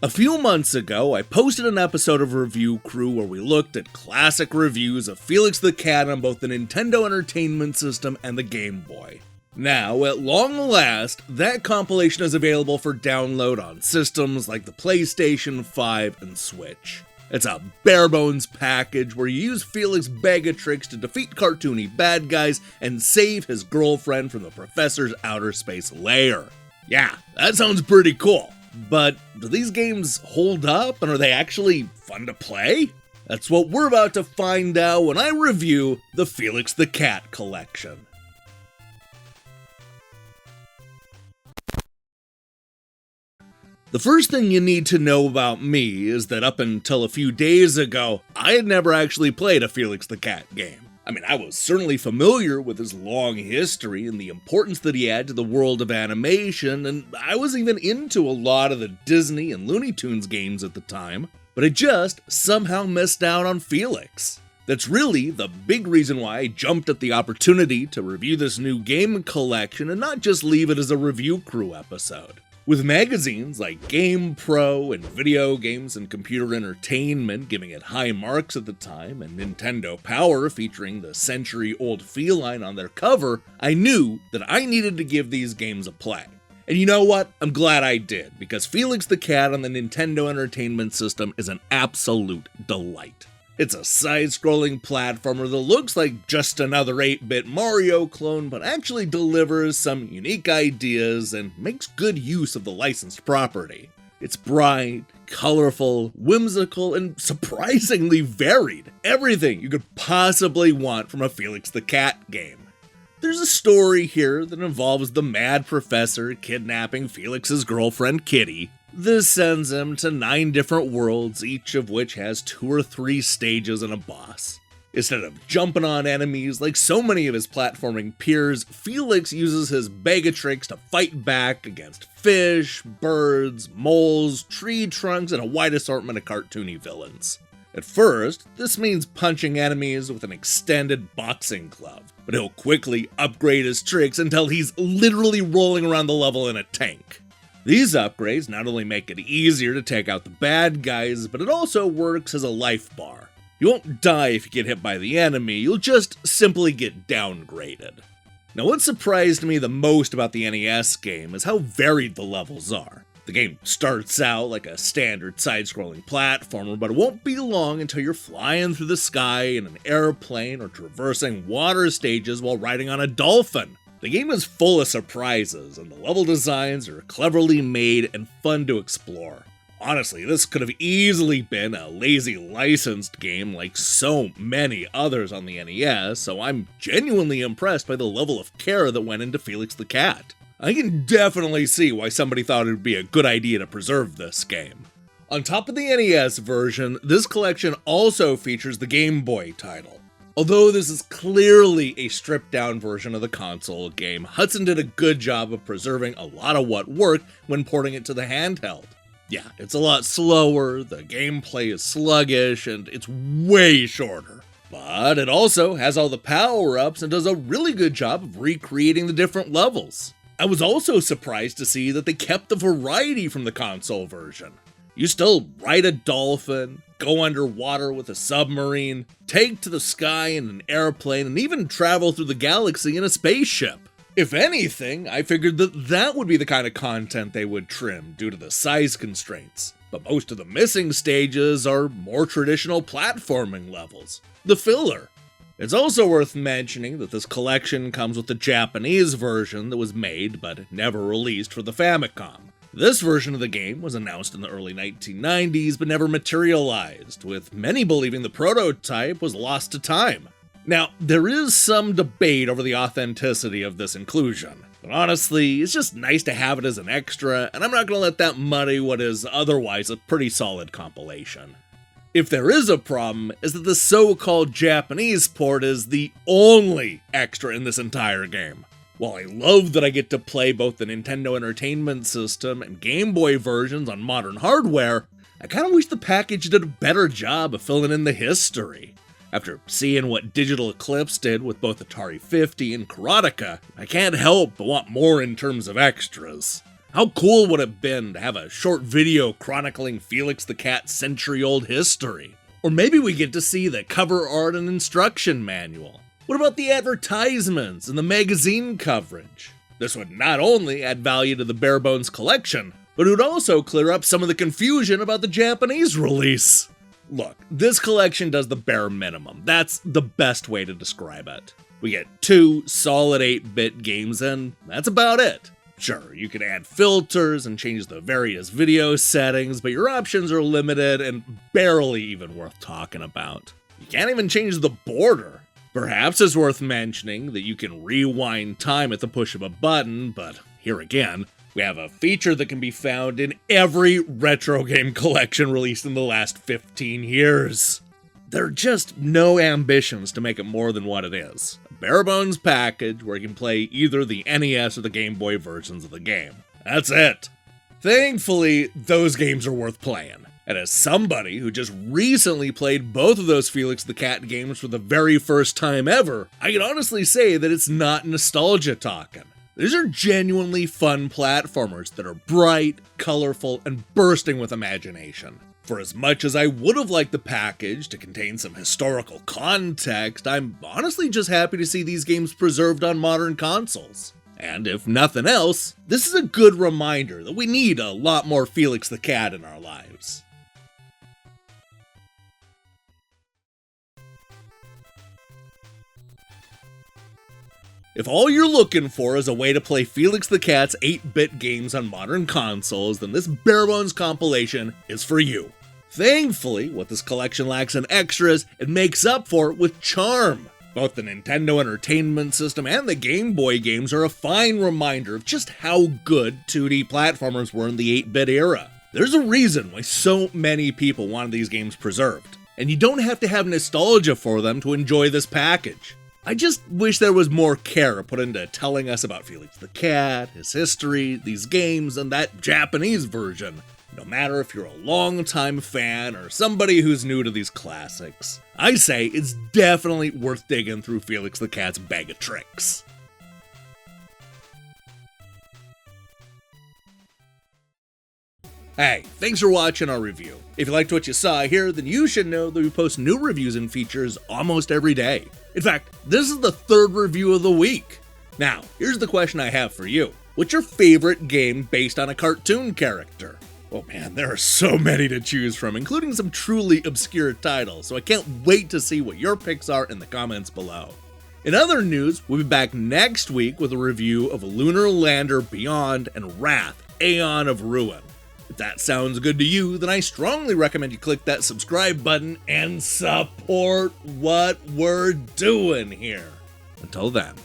A few months ago, I posted an episode of Review Crew where we looked at classic reviews of Felix the Cat on both the Nintendo Entertainment System and the Game Boy. Now, at long last, that compilation is available for download on systems like the PlayStation 5 and Switch. It's a bare-bones package where you use Felix's bag of tricks to defeat cartoony bad guys and save his girlfriend from the professor's outer space lair. Yeah, that sounds pretty cool. But do these games hold up, and are they actually fun to play? That's what we're about to find out when I review the Felix the Cat collection. The first thing you need to know about me is that up until a few days ago, I had never actually played a Felix the Cat game. I mean, I was certainly familiar with his long history and the importance that he had to the world of animation, and I was even into a lot of the Disney and Looney Tunes games at the time, but I just somehow missed out on Felix. That's really the big reason why I jumped at the opportunity to review this new game collection and not just leave it as a Review Crew episode. With magazines like Game Pro and Video Games and Computer Entertainment giving it high marks at the time, and Nintendo Power featuring the century-old feline on their cover, I knew that I needed to give these games a play. And you know what? I'm glad I did, because Felix the Cat on the Nintendo Entertainment System is an absolute delight. It's a side-scrolling platformer that looks like just another 8-bit Mario clone, but actually delivers some unique ideas and makes good use of the licensed property. It's bright, colorful, whimsical, and surprisingly varied. Everything you could possibly want from a Felix the Cat game. There's a story here that involves the mad professor kidnapping Felix's girlfriend Kitty. This sends him to 9 different worlds, each of which has 2 or 3 stages and a boss. Instead of jumping on enemies like so many of his platforming peers, Felix uses his bag of tricks to fight back against fish, birds, moles, tree trunks, and a wide assortment of cartoony villains. At first, this means punching enemies with an extended boxing glove, but he'll quickly upgrade his tricks until he's literally rolling around the level in a tank. These upgrades not only make it easier to take out the bad guys, but it also works as a life bar. You won't die if you get hit by the enemy, you'll just simply get downgraded. Now, what surprised me the most about the NES game is how varied the levels are. The game starts out like a standard side-scrolling platformer, but it won't be long until you're flying through the sky in an airplane or traversing water stages while riding on a dolphin. The game is full of surprises, and the level designs are cleverly made and fun to explore. Honestly, this could have easily been a lazy licensed game like so many others on the NES, so I'm genuinely impressed by the level of care that went into Felix the Cat. I can definitely see why somebody thought it would be a good idea to preserve this game. On top of the NES version, this collection also features the Game Boy title. Although this is clearly a stripped-down version of the console game, Hudson did a good job of preserving a lot of what worked when porting it to the handheld. Yeah, it's a lot slower, the gameplay is sluggish, and it's way shorter. But it also has all the power-ups and does a really good job of recreating the different levels. I was also surprised to see that they kept the variety from the console version. You still ride a dolphin, go underwater with a submarine, take to the sky in an airplane, and even travel through the galaxy in a spaceship. If anything, I figured that would be the kind of content they would trim due to the size constraints. But most of the missing stages are more traditional platforming levels, the filler. It's also worth mentioning that this collection comes with the Japanese version that was made but never released for the Famicom. This version of the game was announced in the early 1990s but never materialized, with many believing the prototype was lost to time. Now, there is some debate over the authenticity of this inclusion, but honestly, it's just nice to have it as an extra, and I'm not going to let that muddy what is otherwise a pretty solid compilation. If there is a problem, is that the so-called Japanese port is the only extra in this entire game. While I love that I get to play both the Nintendo Entertainment System and Game Boy versions on modern hardware, I kinda wish the package did a better job of filling in the history. After seeing what Digital Eclipse did with both Atari 50 and Karateka, I can't help but want more in terms of extras. How cool would it have been to have a short video chronicling Felix the Cat's century-old history? Or maybe we get to see the cover art and instruction manual. What about the advertisements and the magazine coverage? This would not only add value to the bare bones collection, but it would also clear up some of the confusion about the Japanese release. Look, this collection does the bare minimum. That's the best way to describe it. We get 2 solid 8-bit games and that's about it. Sure, you can add filters and change the various video settings, but your options are limited and barely even worth talking about. You can't even change the border. Perhaps it's worth mentioning that you can rewind time at the push of a button, but here again, we have a feature that can be found in every retro game collection released in the last 15 years. There are just no ambitions to make it more than what it is. A bare bones package where you can play either the NES or the Game Boy versions of the game. That's it. Thankfully, those games are worth playing. And as somebody who just recently played both of those Felix the Cat games for the very first time ever, I can honestly say that it's not nostalgia talking. These are genuinely fun platformers that are bright, colorful, and bursting with imagination. For as much as I would have liked the package to contain some historical context, I'm honestly just happy to see these games preserved on modern consoles. And if nothing else, this is a good reminder that we need a lot more Felix the Cat in our lives. If all you're looking for is a way to play Felix the Cat's 8-bit games on modern consoles, then this bare-bones compilation is for you. Thankfully, what this collection lacks in extras, it makes up for it with charm. Both the Nintendo Entertainment System and the Game Boy games are a fine reminder of just how good 2D platformers were in the 8-bit era. There's a reason why so many people wanted these games preserved, and you don't have to have nostalgia for them to enjoy this package. I just wish there was more care put into telling us about Felix the Cat, his history, these games, and that Japanese version. No matter if you're a longtime fan or somebody who's new to these classics, I say it's definitely worth digging through Felix the Cat's bag of tricks. Hey, thanks for watching our review. If you liked what you saw here, then you should know that we post new reviews and features almost every day. In fact, this is the 3rd review of the week. Now, here's the question I have for you. What's your favorite game based on a cartoon character? Oh man, there are so many to choose from, including some truly obscure titles, so I can't wait to see what your picks are in the comments below. In other news, we'll be back next week with a review of Lunar Lander Beyond and Wrath, Aeon of Ruin. If that sounds good to you, then I strongly recommend you click that subscribe button and support what we're doing here. Until then.